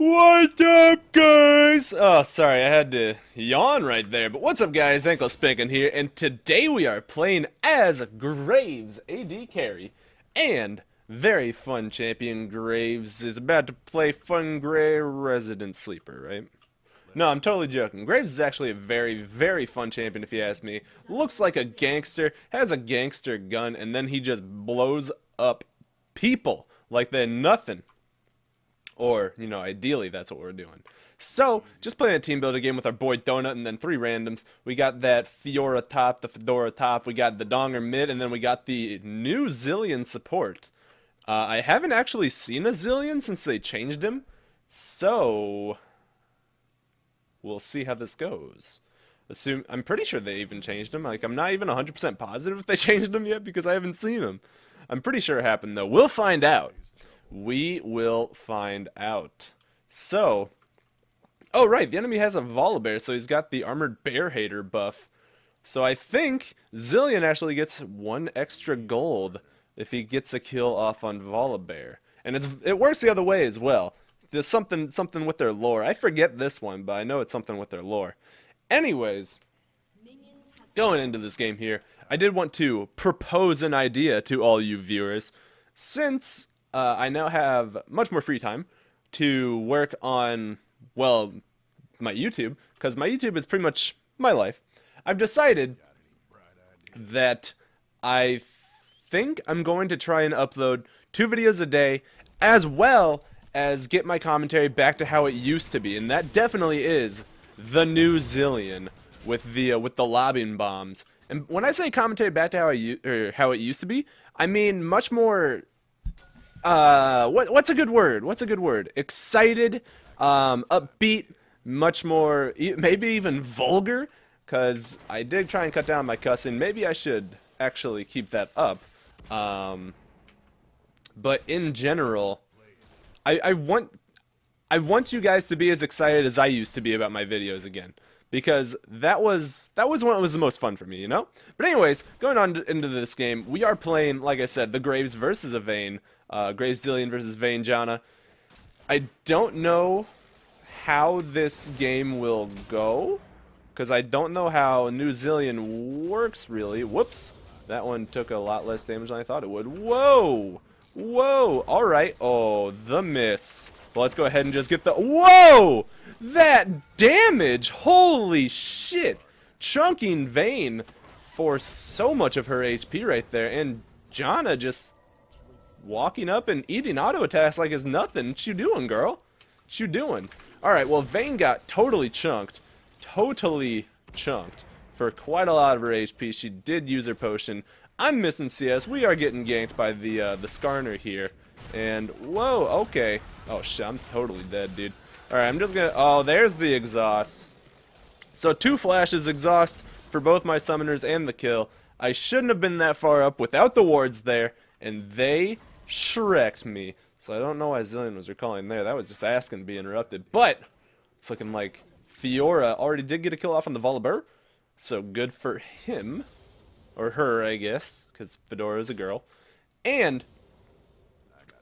What's up, guys? Oh, sorry, I had to yawn right there. But what's up, guys? Anklespankin here, and today we are playing as Graves, AD carry, and very fun champion. Graves is about to play Fun Gray Resident Sleeper, right? No, I'm totally joking. Graves is actually a very, very fun champion, if you ask me. Looks like a gangster, has a gangster gun, and then he just blows up people like they're nothing. Or, you know, ideally that's what we're doing. So, just playing a team builder game with our boy Donut and then 3 randoms. We got that Fiora top, the Fedora top, we got the Donger mid, and then we got the new Zillion support. I haven't actually seen a Zillion since they changed him, so we'll see how this goes. I'm pretty sure they even changed him. Like, I'm not even 100% positive if they changed him yet because I haven't seen him. I'm pretty sure it happened though. We'll find out. We will find out. So, oh right, the enemy has a Volibear, so he's got the Armored Bear Hater buff. So I think Zillion actually gets 1 extra gold if he gets a kill off on Volibear. And it works the other way as well. There's something with their lore. I forget this one, but I know it's something with their lore. Anyways, going into this game here, I did want to propose an idea to all you viewers. Since I now have much more free time to work on, well, my YouTube, because my YouTube is pretty much my life. I've decided that I think I'm going to try and upload 2 videos a day, as well as get my commentary back to how it used to be, and that definitely is the new Zillion with the lobbing bombs. And when I say commentary back to how it used to be, I mean much more. What's a good word? What's a good word? Excited, upbeat, much more, maybe even vulgar, because I did try and cut down my cussing. Maybe I should actually keep that up. But in general, I want you guys to be as excited as I used to be about my videos again. Because that was when it was the most fun for me, you know? But anyways, going on into this game, we are playing, like I said, the Graves versus a Vayne. Graves Zillion versus Vayne Janna. I don't know how this game will go, because I don't know how New Zillion works, really. Whoops. That one took a lot less damage than I thought it would. Whoa! Whoa! Alright. Oh, the miss. Well, let's go ahead and just get the... Whoa! That damage! Holy shit! Chunking Vayne for so much of her HP right there, and Janna just walking up and eating auto attacks like it's nothing. What you doing, girl? What you doing? Alright, well, Vayne got totally chunked. Totally chunked for quite a lot of her HP. She did use her potion. I'm missing CS. We are getting ganked by the Skarner here. And, whoa, okay. Oh, shit, I'm totally dead, dude. Alright, I'm just gonna... Oh, there's the exhaust. So, 2 flashes exhaust for both my summoners and the kill. I shouldn't have been that far up without the wards there, and they shreked me. So I don't know why Zillion was recalling there. That was just asking to be interrupted. But it's looking like Fiora already did get a kill off on the Volibear. So good for him. Or her, I guess, because Fedora is a girl. And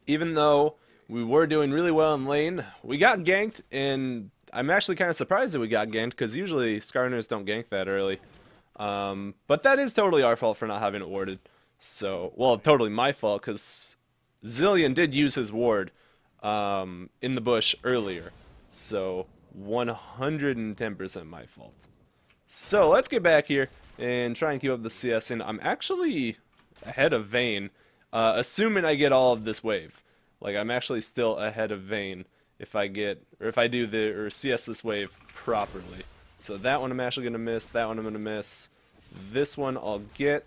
even though we were doing really well in lane, we got ganked, and I'm actually kind of surprised that we got ganked, because usually Skarners don't gank that early. But that is totally our fault for not having it warded. So, well, totally my fault, because Zillion did use his ward in the bush earlier. So, 110% my fault. So, let's get back here and try and keep up the CS. And I'm actually ahead of Vayne, assuming I get all of this wave. Like, I'm actually still ahead of Vayne if I do CS this wave properly. So, that one I'm actually going to miss. That one I'm going to miss. This one I'll get.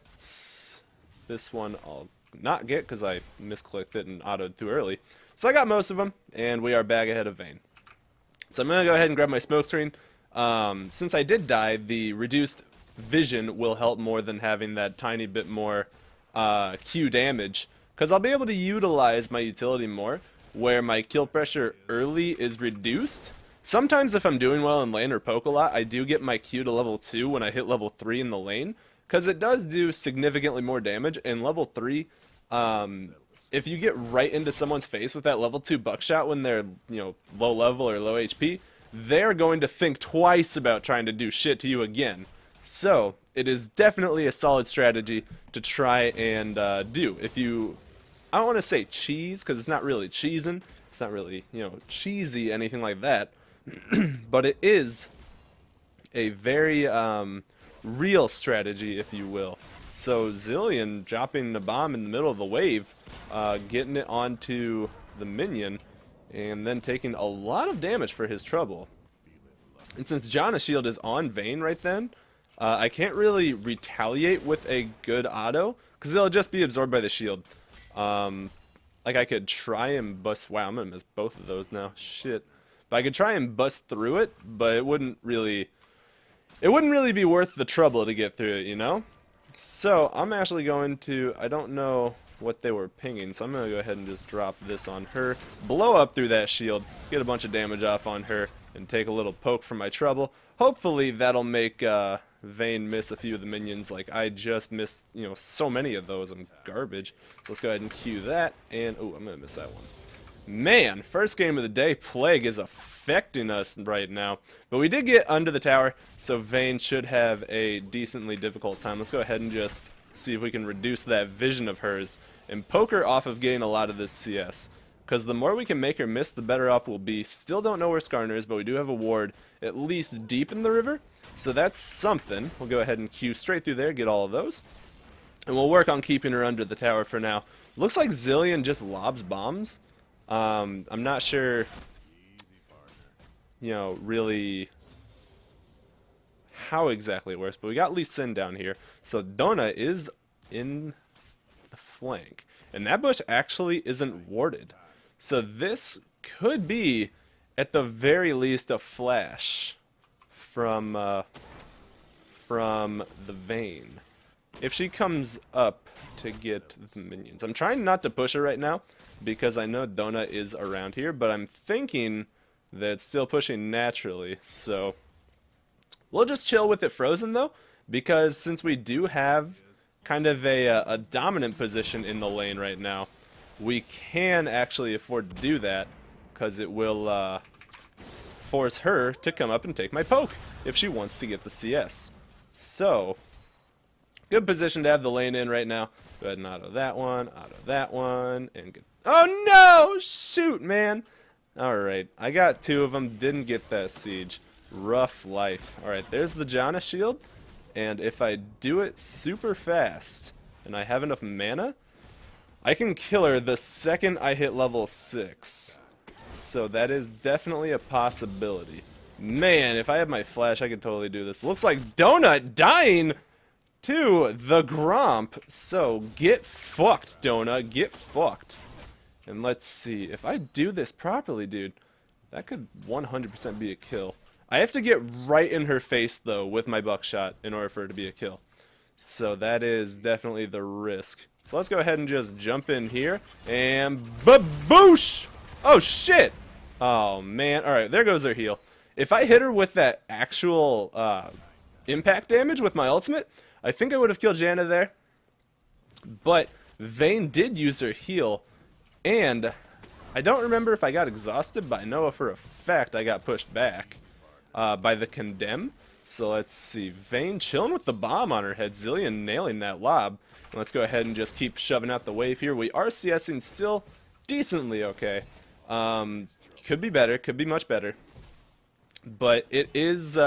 This one I'll not get because I misclicked it and autoed too early. So I got most of them, and we are back ahead of Vayne. So I'm going to go ahead and grab my smoke screen. Since I did die, the reduced vision will help more than having that tiny bit more Q damage, because I'll be able to utilize my utility more, where my kill pressure early is reduced. Sometimes if I'm doing well in lane or poke a lot, I do get my Q to level 2 when I hit level 3 in the lane, because it does do significantly more damage, and level 3 if you get right into someone's face with that level 2 buckshot when they're, you know, low level or low HP, they're going to think twice about trying to do shit to you again. So, it is definitely a solid strategy to try and do. If you, I don't want to say cheese, because it's not really cheesing. It's not really, you know, cheesy, anything like that. But it is a very real strategy, if you will. So Zilean dropping the bomb in the middle of the wave, getting it onto the minion, and then taking a lot of damage for his trouble. And since Janna's shield is on Vayne right then, I can't really retaliate with a good auto, because it'll just be absorbed by the shield. Like I could try and bust, wow, I'm gonna miss both of those now, shit. But I could try and bust through it, but it wouldn't really be worth the trouble to get through it, you know? So, I'm actually going to, I don't know what they were pinging, so I'm going to go ahead and just drop this on her, blow up through that shield, get a bunch of damage off on her, and take a little poke for my trouble. Hopefully that'll make Vayne miss a few of the minions. Like, I just missed, you know, so many of those. I'm garbage. So let's go ahead and cue that, and, oh, I'm going to miss that one. Man, first game of the day, Plague is affecting us right now. But we did get under the tower, so Vayne should have a decently difficult time. Let's go ahead and just see if we can reduce that vision of hers and poke her off of getting a lot of this CS. Because the more we can make her miss, the better off we'll be. Still don't know where Skarner is, but we do have a ward at least deep in the river. So that's something. We'll go ahead and queue straight through there, get all of those. And we'll work on keeping her under the tower for now. Looks like Zilean just lobs bombs. I'm not sure, you know, really how exactly it works, but we got Lee Sin down here. So Dona is in the flank, and that bush actually isn't warded. So this could be, at the very least, a flash from the Vayne. If she comes up to get the minions. I'm trying not to push her right now, because I know Dona is around here, but I'm thinking that it's still pushing naturally, so we'll just chill with it frozen though, because since we do have kind of a dominant position in the lane right now, we can actually afford to do that, because it will force her to come up and take my poke if she wants to get the CS. So, good position to have the lane in right now. Go ahead and auto that one, and good. Oh no! Shoot, man! Alright, I got two of them, didn't get that siege. Rough life. Alright, there's the Janna shield, and if I do it super fast, and I have enough mana, I can kill her the second I hit level 6. So that is definitely a possibility. Man, if I had my flash, I could totally do this. Looks like Donut dying to the Gromp. So get fucked, Donut. Get fucked. And let's see. If I do this properly, dude, that could 100% be a kill. I have to get right in her face, though, with my buckshot in order for it to be a kill. So that is definitely the risk. So let's go ahead and just jump in here. And baboosh! Oh, shit! Oh, man. Alright, there goes her heal. If I hit her with that actual impact damage with my ultimate, I think I would have killed Janna there. But Vayne did use her heal. And I don't remember if I got exhausted, but I know for a fact I got pushed back by the Condemn. So let's see. Vayne chilling with the bomb on her head. Zilean nailing that lob. And let's go ahead and just keep shoving out the wave here. We are CSing still decently okay. Could be better. Could be much better. But it is...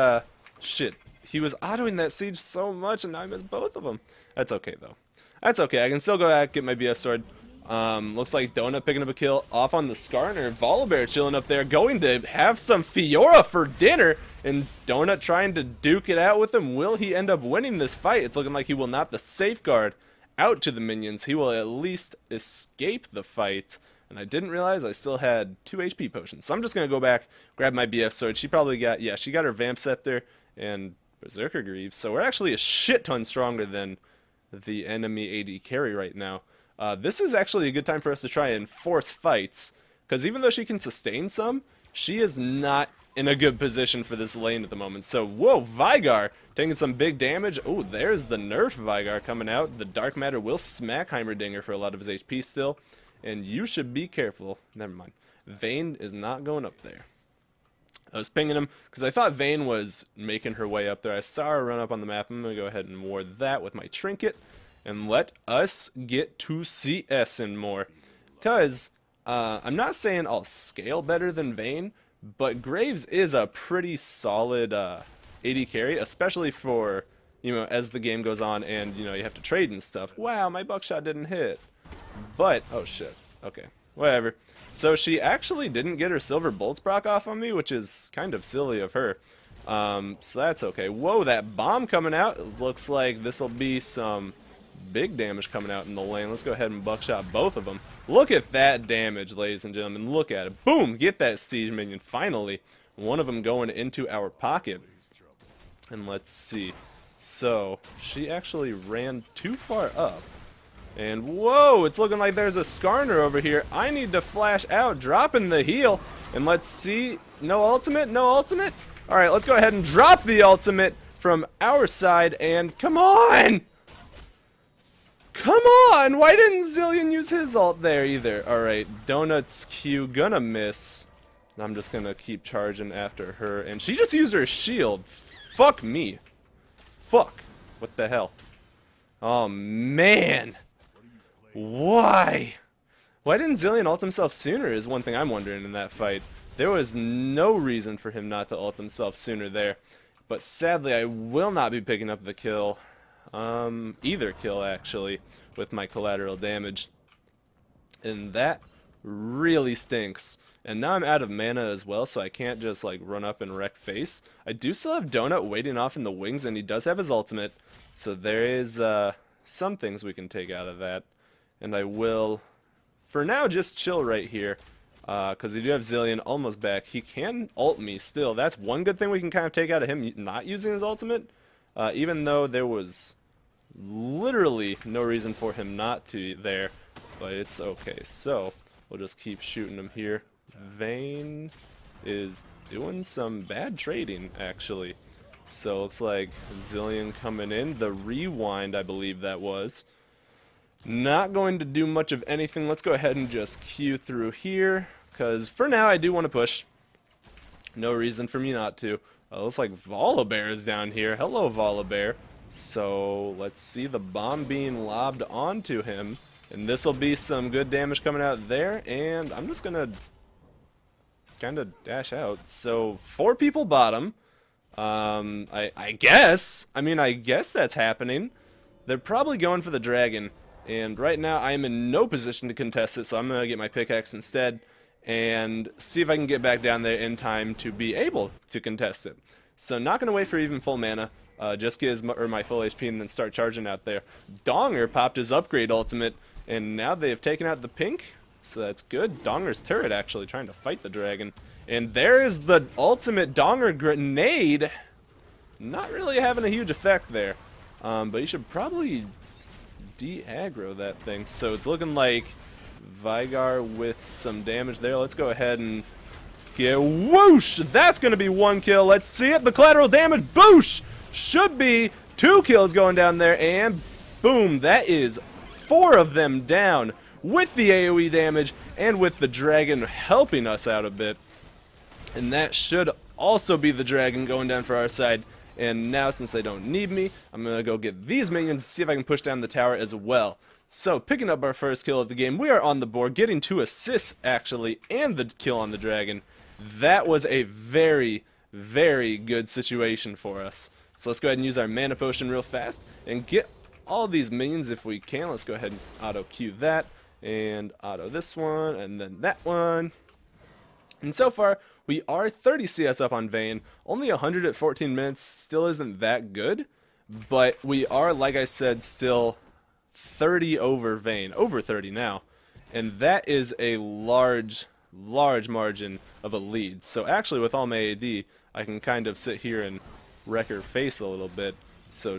shit. He was autoing that siege so much, and now I missed both of them. That's okay, though. That's okay. I can still go back, get my BF sword. Looks like Donut picking up a kill off on the Skarner. Volibear chilling up there, going to have some Fiora for dinner. And Donut trying to duke it out with him. Will he end up winning this fight? It's looking like he will not. The safeguard out to the minions. He will at least escape the fight. And I didn't realize I still had 2 HP potions. So I'm just going to go back, grab my BF sword. She probably got, yeah, she got her Vamp Scepter and Berserker Greaves. So we're actually a shit ton stronger than the enemy AD carry right now. This is actually a good time for us to try and force fights, because even though she can sustain some, she is not in a good position for this lane at the moment. So, whoa, Veigar taking some big damage. Oh, there's the nerf Veigar coming out. The Dark Matter will smack Heimerdinger for a lot of his HP still. and you should be careful. Never mind. Vayne is not going up there. I was pinging him because I thought Vayne was making her way up there. I saw her run up on the map. I'm going to go ahead and ward that with my trinket and let us get to CS and more. Because I'm not saying I'll scale better than Vayne, but Graves is a pretty solid AD carry, especially for, you know, as the game goes on and, you know, you have to trade and stuff. Wow, my buckshot didn't hit. But, oh shit, okay, whatever. So she actually didn't get her silver bolts proc off on me, which is kind of silly of her. So that's okay. Whoa, that bomb coming out. It looks like this will be some big damage coming out in the lane. Let's go ahead and buckshot both of them. Look at that damage, ladies and gentlemen. Look at it. Boom! Get that siege minion. Finally, one of them going into our pocket. And let's see. So, she actually ran too far up. And whoa, it's looking like there's a Skarner over here. I need to flash out, dropping the heal. And let's see. No ultimate? No ultimate? Alright, let's go ahead and drop the ultimate from our side. And come on! Come on! Why didn't Zilean use his ult there either? Alright, Donut's Q gonna miss. I'm just gonna keep charging after her. And she just used her shield. Fuck me. Fuck. What the hell? Oh, man. Why? Why didn't Zilean ult himself sooner is one thing I'm wondering in that fight. There was no reason for him not to ult himself sooner there. But sadly, I will not be picking up the kill. Either kill, actually, with my collateral damage. And that really stinks. And now I'm out of mana as well, so I can't just, like, run up and wreck face. I do still have Donut waiting off in the wings, and he does have his ultimate. So there is, some things we can take out of that. And I will, for now, just chill right here. Because we do have Zilean almost back. He can ult me still. That's one good thing we can kind of take out of him not using his ultimate. Even though there was literally no reason for him not to there. But it's okay. So, we'll just keep shooting him here. Vayne is doing some bad trading, actually. So, looks like Zilean coming in. The rewind, I believe that was. Not going to do much of anything. Let's go ahead and just queue through here. Because for now, I do want to push. No reason for me not to. Looks like Volibear is down here. Hello, Volibear. So, let's see the bomb being lobbed onto him. And this will be some good damage coming out there. And I'm just going to kind of dash out. So, 4 people bottom. I guess. I mean, I guess that's happening. They're probably going for the dragon. And right now, I am in no position to contest it. So, I'm going to get my pickaxe instead. And see if I can get back down there in time to be able to contest it. So not going to wait for even full mana, just get my full HP and then start charging out there. Donger popped his upgrade ultimate, and now they have taken out the pink, so that's good. Donger's turret actually trying to fight the dragon. And there is the ultimate Donger grenade. Not really having a huge effect there, but you should probably de-aggro that thing. So it's looking like Vigar with some damage there. Let's go ahead and get whoosh! That's going to be 1 kill. Let's see it. The collateral damage, boosh! Should be 2 kills going down there, and boom, that is 4 of them down with the AoE damage and with the dragon helping us out a bit. And that should also be the dragon going down for our side. And now, since they don't need me, I'm going to go get these minions and see if I can push down the tower as well. So, picking up our first kill of the game, we are on the board, getting 2 assists, actually, and the kill on the dragon. That was a very, very good situation for us. So let's go ahead and use our mana potion real fast, and get all these minions if we can. Let's go ahead and auto-queue that, and auto this one, and then that one. And so far, we are 30 CS up on Vayne, only 100 at 14 minutes, still isn't that good, but we are, like I said, still 30 over Vayne, over 30 now, and that is a large margin of a lead. So actually with all my AD, I can kind of sit here and wreck her face a little bit. So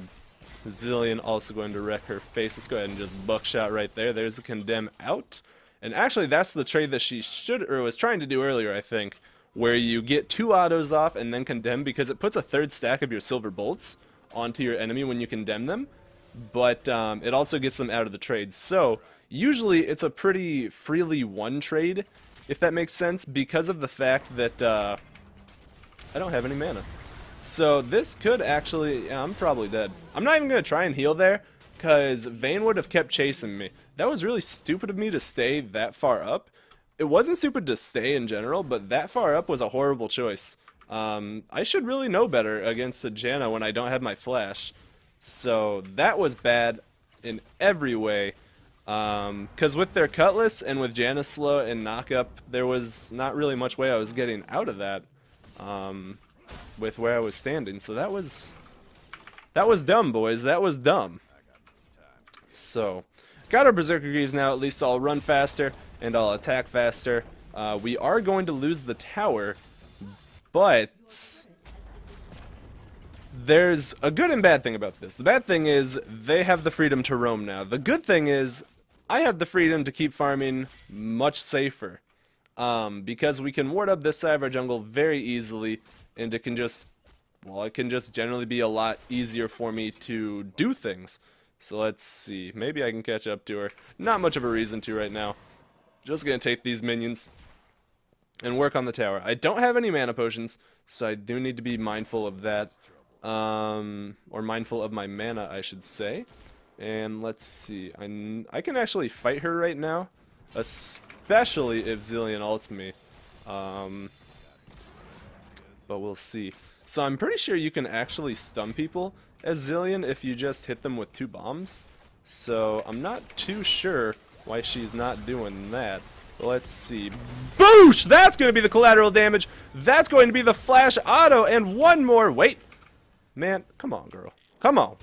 Zilean also going to wreck her face. Let's go ahead and just buckshot right there. There's a condemn out. And actually that's the trade that she should, or was trying to do earlier, I think, where you get 2 autos off and then condemn, because it puts a 3rd stack of your silver bolts onto your enemy when you condemn them. But it also gets them out of the trade. So usually it's a pretty freely won trade, if that makes sense, because of the fact that I don't have any mana. So this could actually, yeah, I'm probably dead. I'm not even going to try and heal there, because Vayne would have kept chasing me. That was really stupid of me to stay that far up. It wasn't stupid to stay in general, but that far up was a horrible choice. I should really know better against a Janna when I don't have my flash. So that was bad in every way. Because with their Cutlass and with Janna's slow and knockup, there was not really much way I was getting out of that. With where I was standing. So that was dumb, boys. That was dumb. So, got our Berserker Greaves now. At least I'll run faster and I'll attack faster. We are going to lose the tower, but there's a good and bad thing about this. The bad thing is they have the freedom to roam now. The good thing is I have the freedom to keep farming much safer. Because we can ward up this side of our jungle very easily, and it can just, well, it can just generally be a lot easier for me to do things. So let's see, maybe I can catch up to her. Not much of a reason to right now. Just gonna take these minions and work on the tower. I don't have any mana potions, so I do need to be mindful of that. Or mindful of my mana, I should say. And let's see, I can actually fight her right now, especially if Zilean ults me. But we'll see. So I'm pretty sure you can actually stun people as Zilean if you just hit them with 2 bombs. So I'm not too sure why she's not doing that. But let's see. Boosh! That's going to be the collateral damage. That's going to be the flash auto. And one more. Wait. Man, come on, girl. Come on.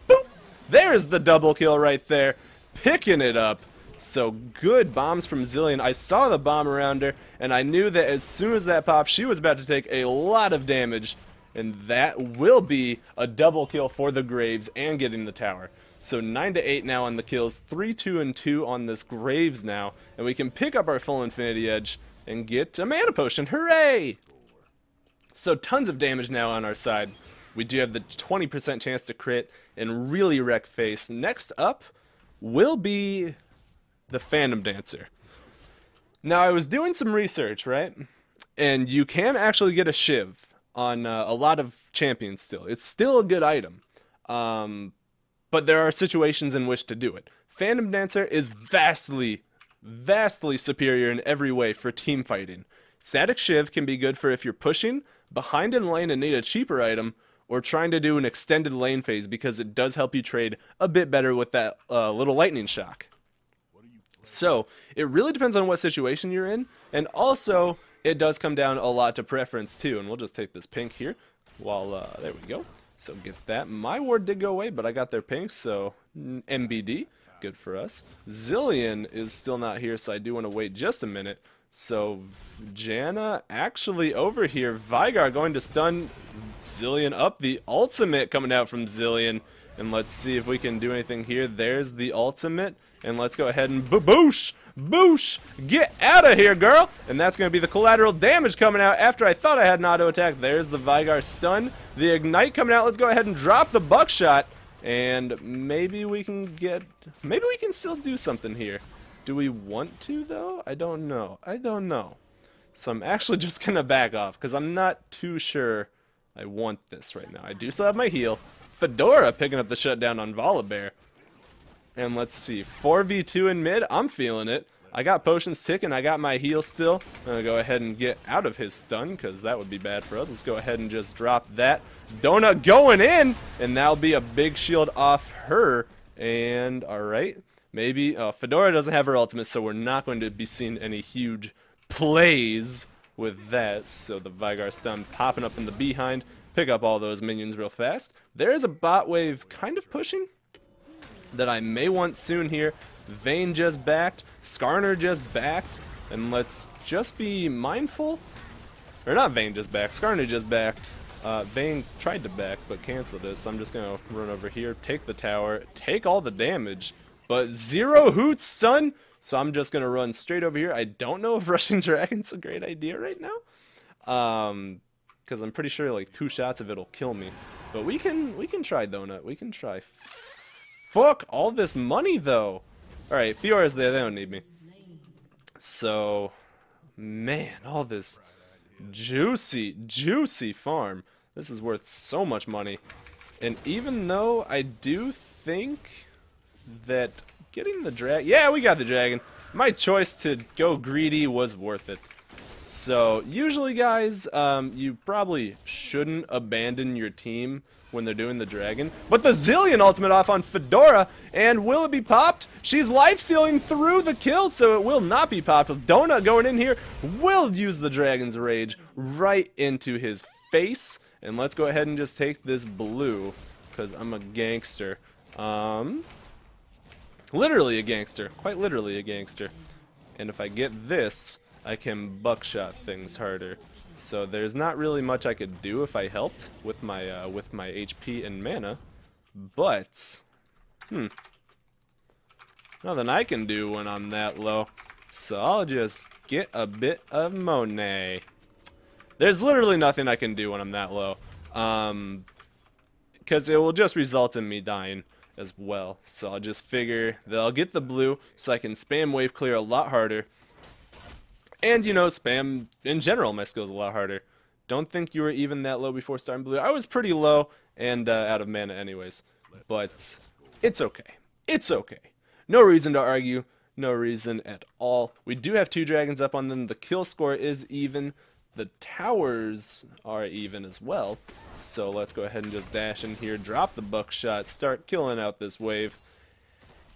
Boop! There's the double kill right there. Picking it up. So good bombs from Zilean. I saw the bomb around her, and I knew that as soon as that popped, she was about to take a lot of damage. And that will be a double kill for the Graves and getting the tower. So 9-8 now on the kills, 3-2-2 on this Graves now. And we can pick up our full Infinity Edge and get a mana potion. Hooray! So tons of damage now on our side. We do have the 20% chance to crit and really wreck face. Next up will be the Phantom Dancer. Now I was doing some research, right? And you can actually get a Shiv on a lot of champions still. It's still a good item. But there are situations in which to do it. Phantom Dancer is vastly superior in every way for team fighting. Static Shiv can be good for if you're pushing, behind in lane and need a cheaper item, or trying to do an extended lane phase because it does help you trade a bit better with that little lightning shock. So, it really depends on what situation you're in, and also, it does come down a lot to preference too, and we'll just take this pink here, while, there we go. So get that. My ward did go away, but I got their pink, so MBD, good for us. Zilean is still not here, so I do want to wait just a minute. So Janna actually over here. Veigar going to stun Zilean up. The ultimate coming out from Zilean. And let's see if we can do anything here. There's the ultimate. And let's go ahead and boosh! Boosh! Get out of here, girl! And that's going to be the collateral damage coming out after I thought I had an auto attack. There's the Veigar stun. The ignite coming out. Let's go ahead and drop the buckshot. And maybe we can get... maybe we can still do something here. Do we want to, though? I don't know. I don't know. So I'm actually just going to back off because I'm not too sure I want this right now. I do still have my heal. Fedora picking up the shutdown on Volibear. And let's see. 4v2 in mid. I'm feeling it. I got potions ticking. I got my heal still. I'm going to go ahead and get out of his stun because that would be bad for us. Let's go ahead and just drop that. Donut going in. And that'll be a big shield off her. And alright. Maybe Fedora doesn't have her ultimate, so we're not going to be seeing any huge plays with that. So the Veigar stun popping up in the behind. Pick up all those minions real fast. There is a bot wave kind of pushing that I may want soon here. Vayne just backed. Skarner just backed. And let's just be mindful. Or not Vayne just backed. Skarner just backed. Vayne tried to back but canceled it. So I'm just going to run over here. Take the tower. Take all the damage. But 0 hoots, son. So I'm just going to run straight over here. I don't know if rushing Dragon's a great idea right now. Because I'm pretty sure like 2 shots of it'll kill me. But we can try Donut. We can try. Fuck all this money though. Alright, Fiora's there, they don't need me. So, man, all this juicy farm. This is worth so much money. And even though I do think that getting the dragon... Yeah, we got the dragon. My choice to go greedy was worth it. So, usually, guys, you probably shouldn't abandon your team when they're doing the dragon. But the Zillion ultimate off on Fedora, and will it be popped? She's lifestealing through the kill, so it will not be popped. Donut going in here will use the Dragon's Rage right into his face. And let's go ahead and just take this blue, because I'm a gangster. Literally a gangster. Quite literally a gangster. And if I get this, I can buckshot things harder. So there's not really much I could do if I helped with my HP and mana. But, nothing I can do when I'm that low. So I'll just get a bit of Monet. There's literally nothing I can do when I'm that low. Because it will just result in me dying as well. So I'll just figure that I'll get the blue so I can spam wave clear a lot harder. And, you know, spam, in general, my skills a lot harder. Don't think you were even that low before starting blue. I was pretty low and out of mana anyways. But it's okay. It's okay. No reason to argue. No reason at all. We do have 2 dragons up on them. The kill score is even. The towers are even as well. So let's go ahead and just dash in here, drop the buckshot, start killing out this wave.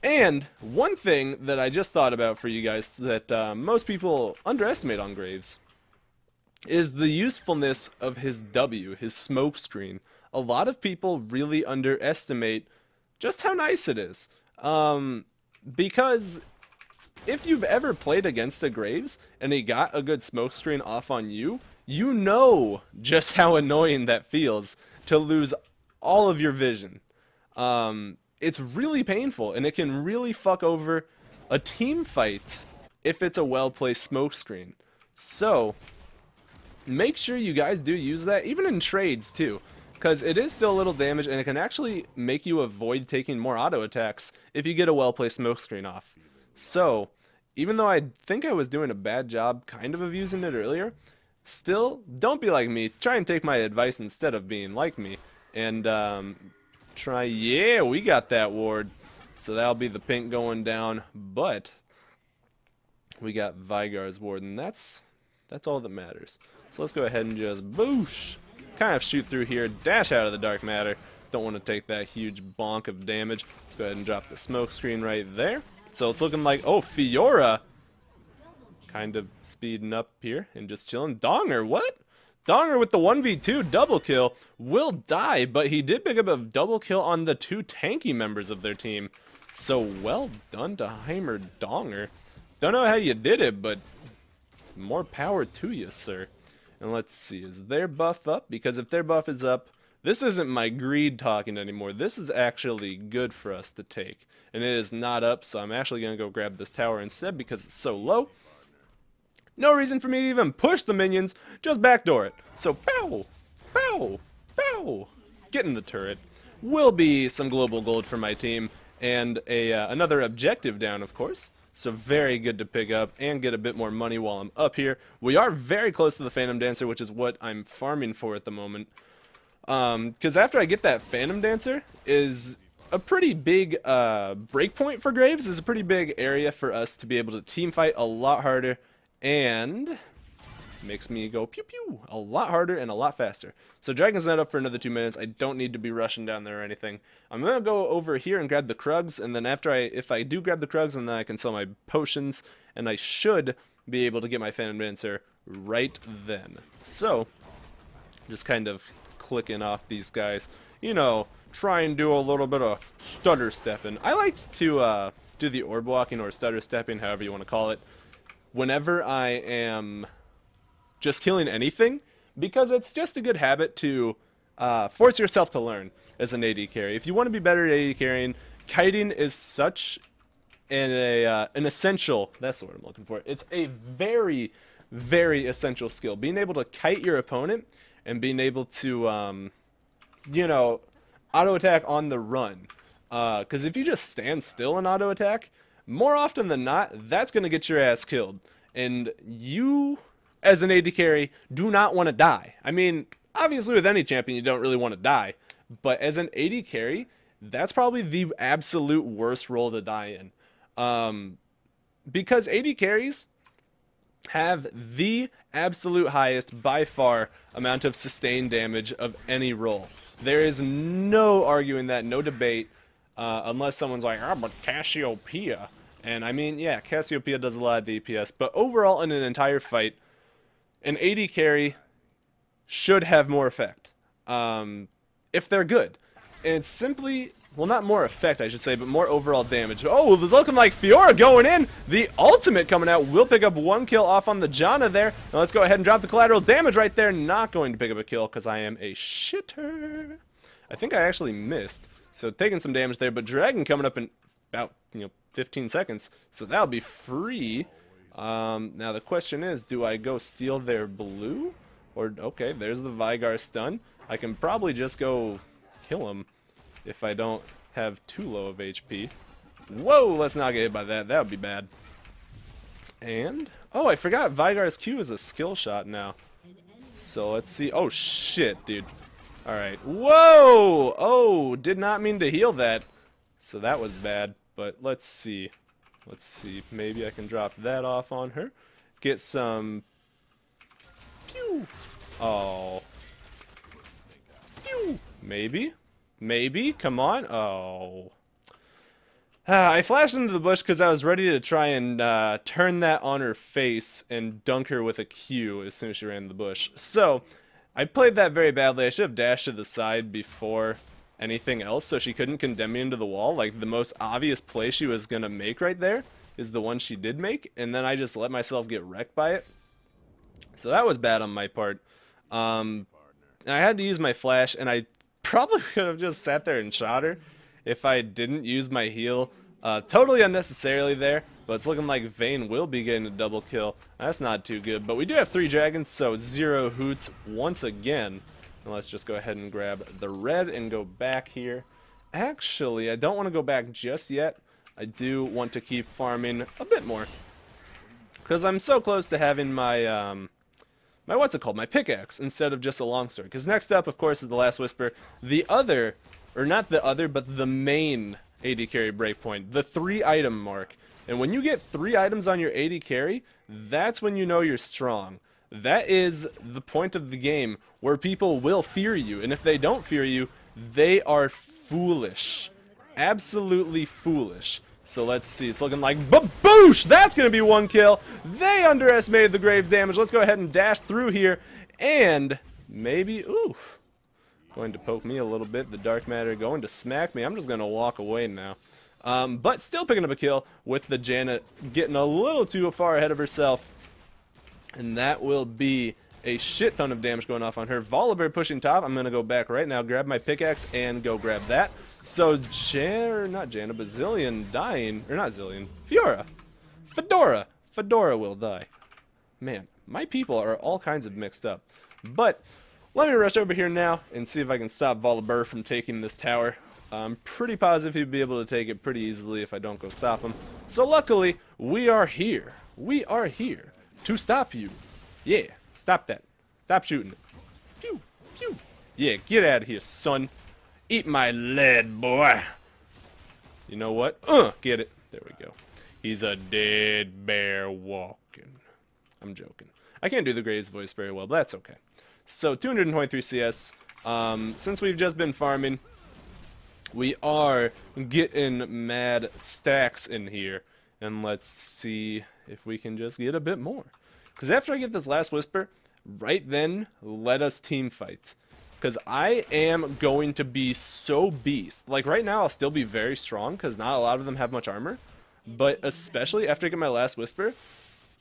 And one thing that I just thought about for you guys that most people underestimate on Graves is the usefulness of his W, his smoke screen. A lot of people really underestimate just how nice it is. Because if you've ever played against a Graves and he got a good smoke screen off on you, you know just how annoying that feels to lose all of your vision. It's really painful, and it can really fuck over a team fight if it's a well-placed smoke screen. So, make sure you guys do use that, even in trades too, because it is still a little damage, and it can actually make you avoid taking more auto attacks if you get a well-placed smoke screen off. So, even though I think I was doing a bad job kind of using it earlier, still, don't be like me. Try and take my advice instead of being like me, and try, yeah, we got that ward. So that'll be the pink going down, but we got Vygar's ward, and that's all that matters. So let's go ahead and just boosh. Kind of shoot through here, dash out of the dark matter. Don't want to take that huge bonk of damage. Let's go ahead and drop the smoke screen right there. So it's looking like, oh, Fiora kind of speeding up here and just chilling. Donger, what? Donger with the 1v2 double kill will die, but he did pick up a double kill on the 2 tanky members of their team. So well done to Heimer Donger. Don't know how you did it, but more power to you, sir. And let's see, is their buff up? Because if their buff is up, this isn't my greed talking anymore. This is actually good for us to take. And it is not up, so I'm actually going to go grab this tower instead because it's so low. No reason for me to even push the minions, just backdoor it. So pow, pow, pow. Get in the turret. Will be some global gold for my team, and another objective down, of course. So very good to pick up and get a bit more money while I'm up here. We are very close to the Phantom Dancer, which is what I'm farming for at the moment. Because after I get that Phantom Dancer is a pretty big breakpoint for Graves. Is a pretty big area for us to be able to team fight a lot harder. And makes me go pew pew a lot harder and a lot faster. So Dragon's not up for another 2 minutes. I don't need to be rushing down there or anything. I'm gonna go over here and grab the Krugs, and then if I do grab the Krugs, and then I can sell my potions, and I should be able to get my Phantom Dancer right then. So just kind of clicking off these guys. You know, try and do a little bit of stutter stepping. I like to do the orb walking or stutter stepping, however you want to call it, whenever I am just killing anything, because it's just a good habit to force yourself to learn as an AD carry. If you want to be better at AD carrying, kiting is such an essential, that's the word I'm looking for. It's a very, very essential skill. Being able to kite your opponent and being able to, you know, auto attack on the run. Because if you just stand still and auto attack, more often than not, that's going to get your ass killed. And you, as an AD carry, do not want to die. I mean, obviously with any champion, you don't really want to die. But as an AD carry, that's probably the absolute worst role to die in. Because AD carries have the absolute highest, by far, amount of sustained damage of any role. There is no arguing that, no debate, unless someone's like, oh, but Cassiopeia. And I mean, yeah, Cassiopeia does a lot of DPS, but overall in an entire fight, an AD carry should have more effect, if they're good. And it's simply, well, not more effect, I should say, but more overall damage. Oh, it was looking like Fiora going in. The ultimate coming out will pick up 1 kill off on the Janna there. Now let's go ahead and drop the collateral damage right there. Not going to pick up a kill because I am a shitter. I think I actually missed. So taking some damage there, but Dragon coming up in about, 15 seconds. So that'll be free. Now the question is, do I go steal their blue? Or, okay, there's the Vigar stun. I can probably just go kill him if I don't have too low of HP. Whoa, let's not get hit by that. That would be bad. And, oh, I forgot Vigar's Q is a skill shot now. So let's see. Oh, shit, dude. Alright. Whoa! Oh, did not mean to heal that. So that was bad. But let's see. Let's see. Maybe I can drop that off on her. Get some... Pew! Oh. Pew! Maybe? Maybe? Come on. Oh. I flashed into the bush because I was ready to try and turn that on her face and dunk her with a Q as soon as she ran in the bush. So, I played that very badly. I should have dashed to the side before anything else so she couldn't condemn me into the wall. Like, the most obvious play she was going to make right there is the one she did make, and then I just let myself get wrecked by it. So that was bad on my part. I had to use my flash, and I probably could have just sat there and shot her if I didn't use my heal. Totally unnecessarily there, but it's looking like Vayne will be getting a double kill. That's not too good, but we do have 3 dragons, so 0 hoots once again. And let's just go ahead and grab the red and go back here. Actually, I don't want to go back just yet. I do want to keep farming a bit more, because I'm so close to having my what's it called, my pickaxe instead of just a longsword. Because next up, of course, is the Last Whisper. The other, or not the other, but the main AD carry breakpoint, the 3 item mark. And when you get 3 items on your AD carry, that's when you know you're strong. That is the point of the game where people will fear you, and if they don't fear you, they are foolish. Absolutely foolish. So let's see, it's looking like baboosh! That's going to be 1 kill. They underestimated the Graves damage. Let's go ahead and dash through here, and maybe, oof, going to poke me a little bit. The Dark Matter going to smack me. I'm just going to walk away now. But still picking up a kill with the Janet getting a little too far ahead of herself. And that will be a shit ton of damage going off on her. Volibear pushing top. I'm going to go back right now, grab my pickaxe, and go grab that. So, not Janna, but Zillion dying. Or not Zillion. Fiora. Fedora will die. Man, my people are all kinds of mixed up. But, let me rush over here now and see if I can stop Volibear from taking this tower. I'm pretty positive he'd be able to take it pretty easily if I don't go stop him. So luckily, we are here. We are here to stop you. Yeah, stop that. Stop shooting it. Pew, pew. Yeah, get out of here, son. Eat my lead, boy. You know what? Get it. There we go. He's a dead bear walking. I'm joking. I can't do the Graves voice very well, but that's okay. So, 223 CS. Since we've just been farming, we are getting mad stacks in here. And let's see if we can just get a bit more. Because after I get this Last Whisper, right then, let us team fight. Because I am going to be so beast. Like, right now, I'll still be very strong, because not a lot of them have much armor. But especially after I get my Last Whisper,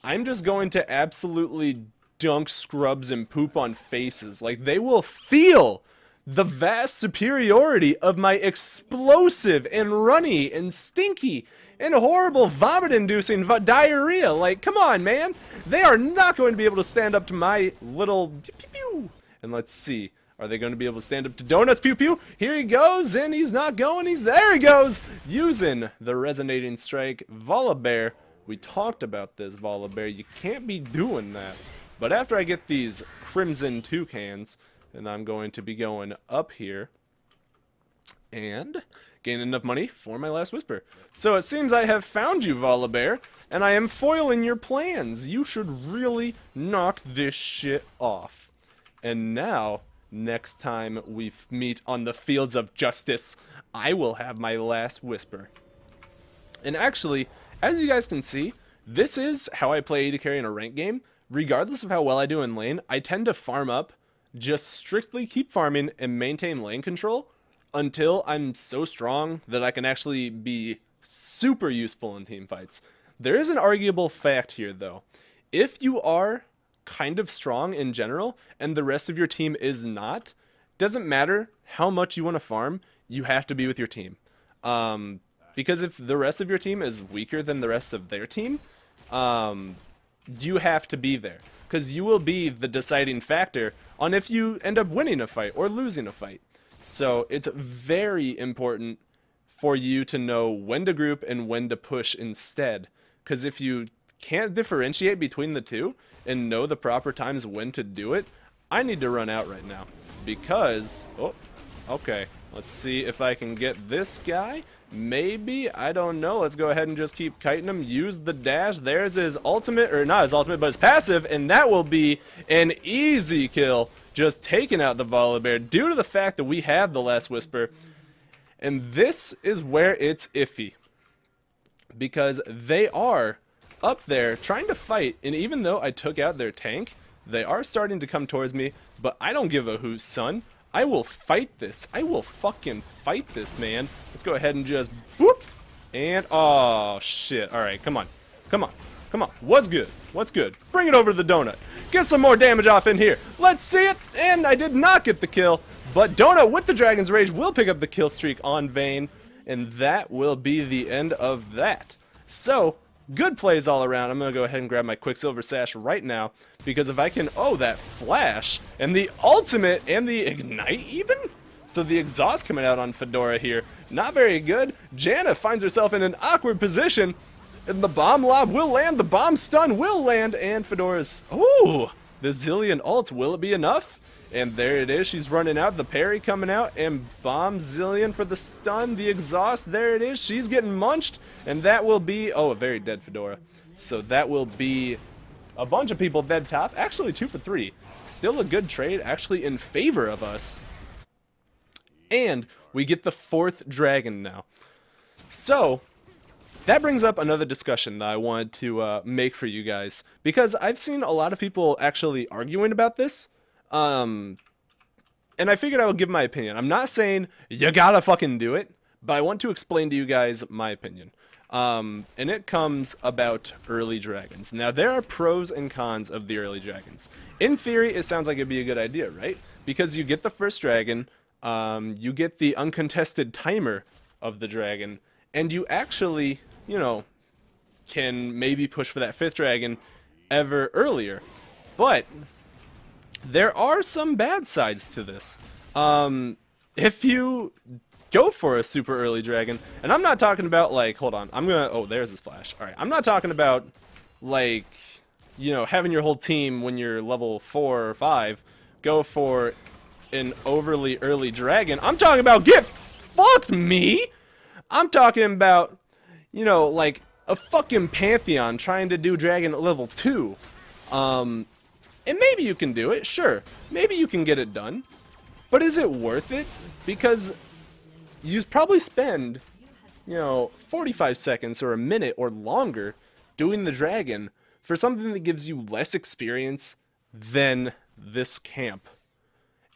I'm just going to absolutely dunk scrubs and poop on faces. Like, they will feel the vast superiority of my explosive and runny and stinky and horrible vomit-inducing diarrhea. Like, come on, man. They are not going to be able to stand up to my little pew-pew. And let's see. Are they going to be able to stand up to Donuts? Pew pew. Here he goes, and he's not going. There he goes, using the resonating strike. Volibear. We talked about this, Volibear. You can't be doing that. But after I get these Crimson Toucans, and I'm going to be going up here and gain enough money for my last Whisper. So it seems I have found you, Volibear, and I am foiling your plans. You should really knock this shit off. And now, next time we meet on the fields of justice, I will have my last Whisper. And actually, as you guys can see, this is how I play AD carry in a ranked game. Regardless of how well I do in lane, I tend to farm up, just strictly keep farming and maintain lane control until I'm so strong that I can actually be super useful in team fights. There is an arguable fact here, though. If you are kind of strong in general and the rest of your team is not, doesn't matter how much you want to farm, you have to be with your team. Because if the rest of your team is weaker than the rest of their team, you have to be there, because you will be the deciding factor on if you end up winning a fight or losing a fight. So it's very important for you to know when to group and when to push instead, because if you can't differentiate between the two and know the proper times when to do it, I need to run out right now because, oh, okay, let's see if I can get this guy. Maybe, I don't know. Let's go ahead and just keep kiting him. Use the dash. There's his ultimate, or not his ultimate, but his passive, and that will be an easy kill. Just taking out the Volibear due to the fact that we have the last Whisper. And this is where it's iffy, because they are up there trying to fight, and even though I took out their tank, they are starting to come towards me, but I don't give a hoot, son. I will fight this. I will fucking fight this, man. Let's go ahead and just boop. And, oh, shit. All right, come on. Come on. Come on. What's good? What's good? Bring it over to the donut. Get some more damage off in here. Let's see it. And I did not get the kill. But Donut with the Dragon's Rage will pick up the kill streak on Vayne. And that will be the end of that. So, good plays all around. I'm going to go ahead and grab my Quicksilver Sash right now, because if I can, oh, that flash, and the ultimate, and the ignite even? So the exhaust coming out on Fedora here, not very good. Janna finds herself in an awkward position, and the bomb lob will land, the bomb stun will land, and Fedora's, ooh, the Zillion ult, will it be enough? And there it is, she's running out, the parry coming out, and bomb Zillion for the stun, the exhaust, there it is, she's getting munched, and that will be, oh, a very dead Fedora. So that will be a bunch of people dead top, actually 2 for 3. Still a good trade, actually in favor of us. And we get the 4th dragon now. So, that brings up another discussion that I wanted to make for you guys, because I've seen a lot of people actually arguing about this. And I figured I would give my opinion. I'm not saying you gotta fucking do it, but I want to explain to you guys my opinion. And it comes about early dragons. Now, there are pros and cons of the early dragons. In theory, it sounds like it'd be a good idea, right? Because you get the first dragon, you get the uncontested timer of the dragon, and you actually, you know, can maybe push for that 5th dragon ever earlier. But there are some bad sides to this. If you go for a super early dragon, and I'm not talking about, like, hold on, I'm gonna, oh, there's his flash. Alright, I'm not talking about, like, you know, having your whole team when you're level 4 or 5 go for an overly early dragon. I'm talking about get fucked, me! I'm talking about, you know, like, a fucking Pantheon trying to do dragon at level 2. And maybe you can do it, sure. Maybe you can get it done. But is it worth it? Because you probably spend, you know, 45 seconds or a minute or longer doing the dragon for something that gives you less experience than this camp.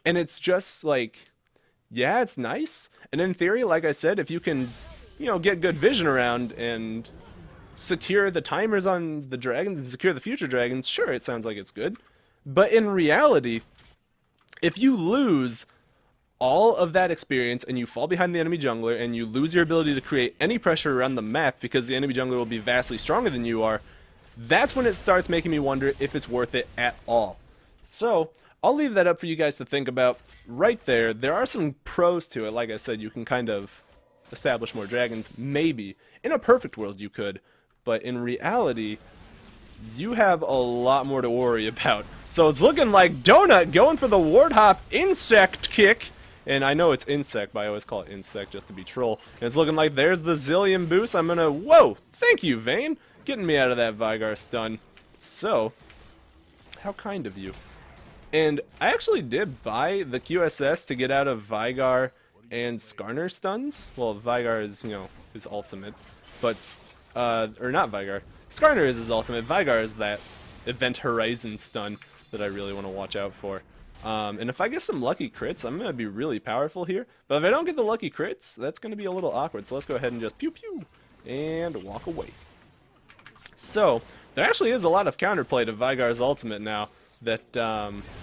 And it's just like, yeah, it's nice. And in theory, like I said, if you can, you know, get good vision around and secure the timers on the dragons and secure the future dragons, sure, it sounds like it's good. But in reality, if you lose all of that experience and you fall behind the enemy jungler and you lose your ability to create any pressure around the map because the enemy jungler will be vastly stronger than you are, that's when it starts making me wonder if it's worth it at all. So, I'll leave that up for you guys to think about. Right there, there are some pros to it. Like I said, you can kind of establish more dragons. Maybe. In a perfect world, you could. But in reality, you have a lot more to worry about. So it's looking like Donut going for the ward hop insect kick. And I know it's insect, but I always call it insect just to be troll. And it's looking like there's the zillion boost. I'm gonna... Whoa! Thank you, Vayne! Getting me out of that Vygar stun. So, how kind of you. And I actually did buy the QSS to get out of Vygar and Skarner stuns. Well, Vygar is, you know, his ultimate. But, or not Vygar. Skarner is his ultimate. Vygar is that Event Horizon stun that I really want to watch out for. And if I get some lucky crits, I'm going to be really powerful here. But if I don't get the lucky crits, that's going to be a little awkward. So let's go ahead and just pew pew and walk away. So, there actually is a lot of counterplay to Vygar's ultimate now that,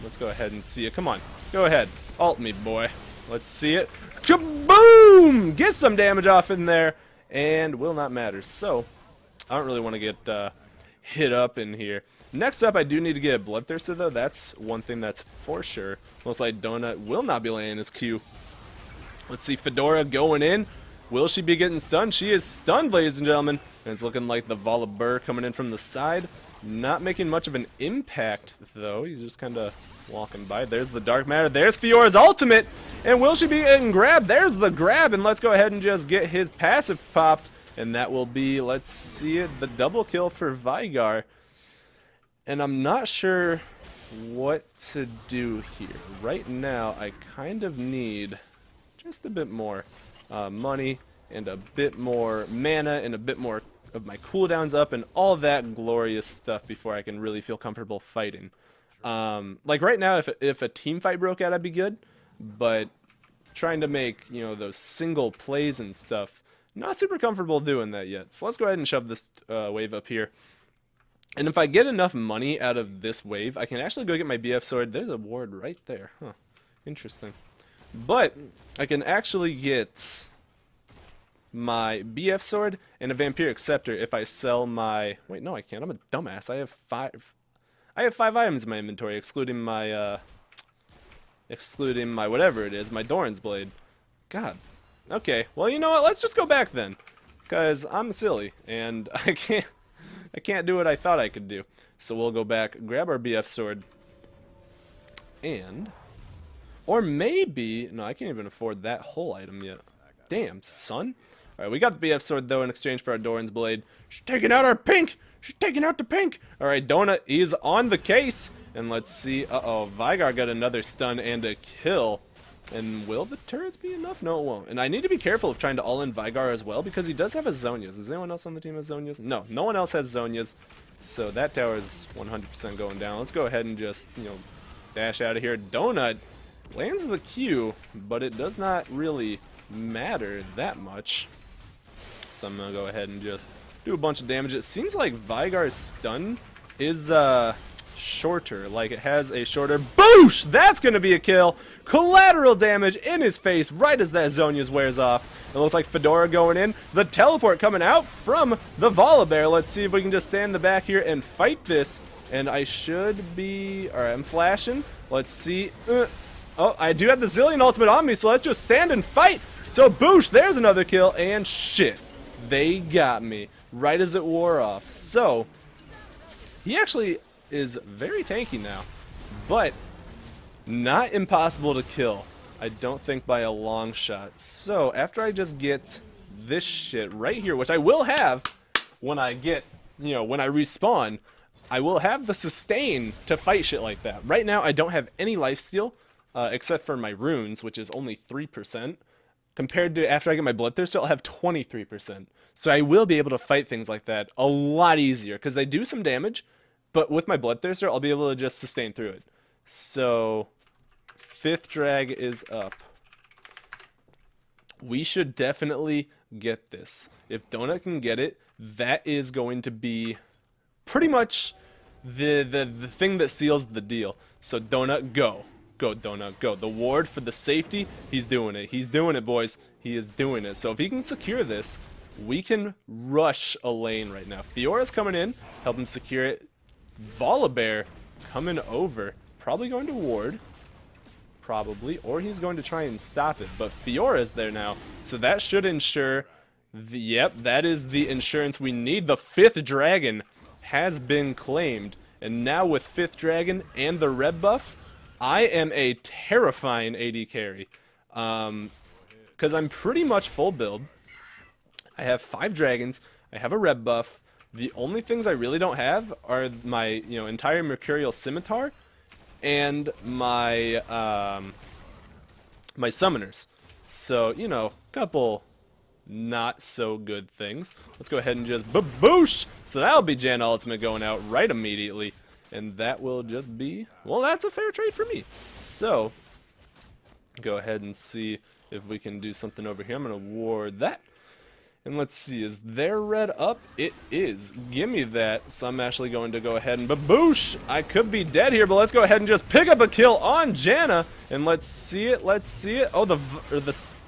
let's go ahead and see it. Come on, go ahead. Ult me, boy. Let's see it. Kaboom! Get some damage off in there, and will not matter. So, I don't really want to get hit up in here. Next up, I do need to get a Bloodthirster, though. That's one thing that's for sure. Looks like Donut will not be laying his Q. Let's see, Fedora going in. Will she be getting stunned? She is stunned, ladies and gentlemen. And it's looking like the Volibear coming in from the side. Not making much of an impact, though. He's just kind of walking by. There's the Dark Matter. There's Fiora's ultimate. And will she be getting grabbed? There's the grab. And let's go ahead and just get his passive popped. And that will be, let's see it, the double kill for Vygar. And I'm not sure what to do here. Right now, I kind of need just a bit more money and a bit more mana and a bit more of my cooldowns up and all that glorious stuff before I can really feel comfortable fighting. Like right now, if a team fight broke out, I'd be good. But trying to make, you know, those single plays and stuff, not super comfortable doing that yet. So let's go ahead and shove this wave up here. And if I get enough money out of this wave, I can actually go get my BF sword. There's a ward right there. Huh. Interesting. But I can actually get my BF sword and a Vampiric Scepter if I sell my... Wait, no, I can't. I'm a dumbass. I have five items in my inventory, excluding my whatever it is, my Doran's Blade. God. Okay. Well, you know what? Let's just go back then, because I'm silly and I can't do what I thought I could do. So we'll go back, grab our BF sword, and... Or maybe... No, I can't even afford that whole item yet. Damn, son. Alright, we got the BF sword, though, in exchange for our Doran's Blade. She's taking out our pink! She's taking out the pink! Alright, Donut is on the case. And let's see... Uh-oh, Vygar got another stun and a kill. And will the turrets be enough? No, it won't. And I need to be careful of trying to all-in Vygar as well, because he does have a Zhonya's. Does anyone else on the team have Zhonya's? No, no one else has Zhonya's. So that tower is 100% going down. Let's go ahead and just, you know, dash out of here. Donut lands the Q, but it does not really matter that much. So I'm going to go ahead and just do a bunch of damage. It seems like Vygar's stun is shorter, like it has a shorter boosh. That's going to be a kill. Collateral damage in his face right as that Zhonya's wears off. It looks like Fedora going in. The teleport coming out from the Volibear. Let's see if we can just stand in the back here and fight this. And I should be... Alright, I'm flashing. Let's see. Oh, I do have the Zillion ultimate on me, so let's just stand and fight. So boosh, there's another kill. And shit, they got me right as it wore off. So, he actually is very tanky now, but not impossible to kill. I don't think by a long shot. So after I just get this shit right here, which I will have when I get, you know, when I respawn, I will have the sustain to fight shit like that. Right now I don't have any lifesteal except for my runes, which is only 3%. Compared to after I get my Bloodthirster, I'll have 23%. So I will be able to fight things like that a lot easier, because they do some damage. But with my Bloodthirster, I'll be able to just sustain through it. So, 5th drag is up. We should definitely get this. If Donut can get it, that is going to be pretty much the thing that seals the deal. So Donut, go. Go, Donut, go. The ward for the safety, he's doing it. He's doing it, boys. He is doing it. So if he can secure this, we can rush a lane right now. Fiora's coming in, help him secure it. Volibear coming over. probably going to ward. Probably. Or he's going to try and stop it. But Fiora's there now. So that should ensure... Yep, that is the insurance we need. The 5th dragon has been claimed. And now with 5th dragon and the red buff, I am a terrifying AD carry. Because I'm pretty much full build. I have 5 dragons. I have a red buff. The only things I really don't have are my, entire Mercurial Scimitar and my, my summoners. So, couple not so good things. Let's go ahead and just baboosh! So that'll be Jan Ultimate going out right immediately. And that will just be, well, that's a fair trade for me. So, go ahead and see if we can do something over here. I'm going to ward that. And let's see, is their red up? It is. Give me that. So I'm actually going to go ahead and baboosh! I could be dead here, but let's go ahead and just pick up a kill on Janna. And let's see it, let's see it. Oh, the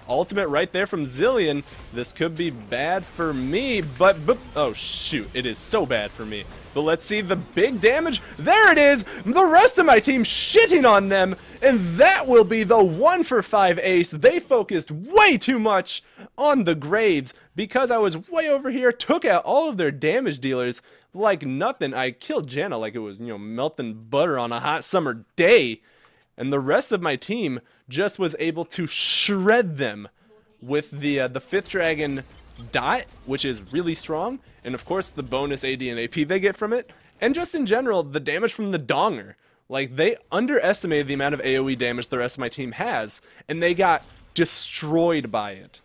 ultimate right there from Zillion. This could be bad for me, but oh shoot, it is so bad for me. But let's see the big damage. There it is! The rest of my team shitting on them, and that will be the 1-for-5 ace. They focused way too much on the Graves because I was way over here, took out all of their damage dealers like nothing. I killed Janna like it was, melting butter on a hot summer day. And the rest of my team just was able to shred them with the 5th dragon dot, which is really strong, and of course the bonus AD and AP they get from it, and just in general the damage from the donger. Like, they underestimated the amount of AoE damage the rest of my team has, and they got destroyed by it.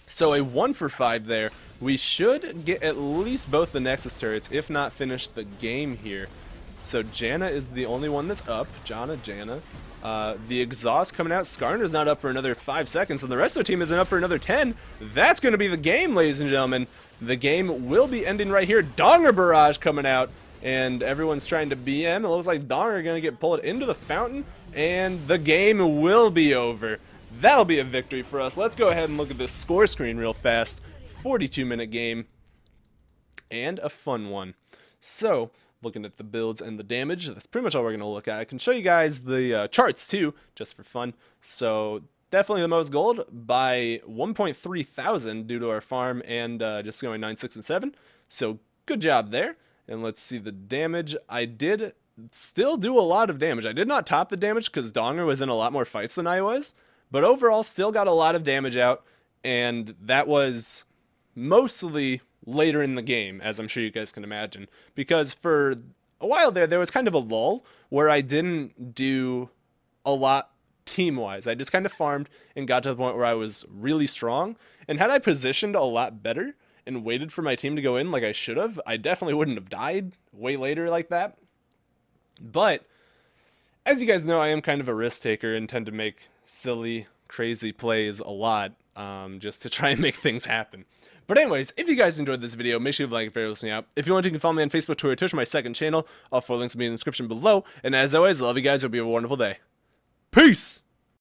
So a 1-for-5 there. We should get at least both the Nexus turrets, if not finish the game here. So Janna is the only one that's up. Janna. The exhaust coming out. Skarner's not up for another 5 seconds, and the rest of the team isn't up for another 10. That's going to be the game, ladies and gentlemen. The game will be ending right here. Donger Barrage coming out, and everyone's trying to BM. It looks like Donger going to get pulled into the fountain, and the game will be over. That'll be a victory for us. Let's go ahead and look at this score screen real fast. 42-minute game, and a fun one. So, looking at the builds and the damage, that's pretty much all we're going to look at. I can show you guys the charts too, just for fun. So definitely the most gold by 1.3 thousand due to our farm and just going 9, 6, and 7. So good job there. And let's see the damage. I did still do a lot of damage. I did not top the damage because Donger was in a lot more fights than I was, but overall still got a lot of damage out, and that was mostly later in the game, as I'm sure you guys can imagine, because for a while there was kind of a lull where I didn't do a lot team-wise. I just kind of farmed and got to the point where I was really strong, and had I positioned a lot better and waited for my team to go in like I should have, I definitely wouldn't have died way later like that. But as you guys know, I am kind of a risk taker and tend to make silly, crazy plays a lot, just to try and make things happen. But anyways, if you guys enjoyed this video, make sure you like it if you're listening out. If you want to, you can follow me on Facebook, Twitter, Twitch, my second channel. All 4 links will be in the description below. And as always, I love you guys. Hope you have a wonderful day. Peace!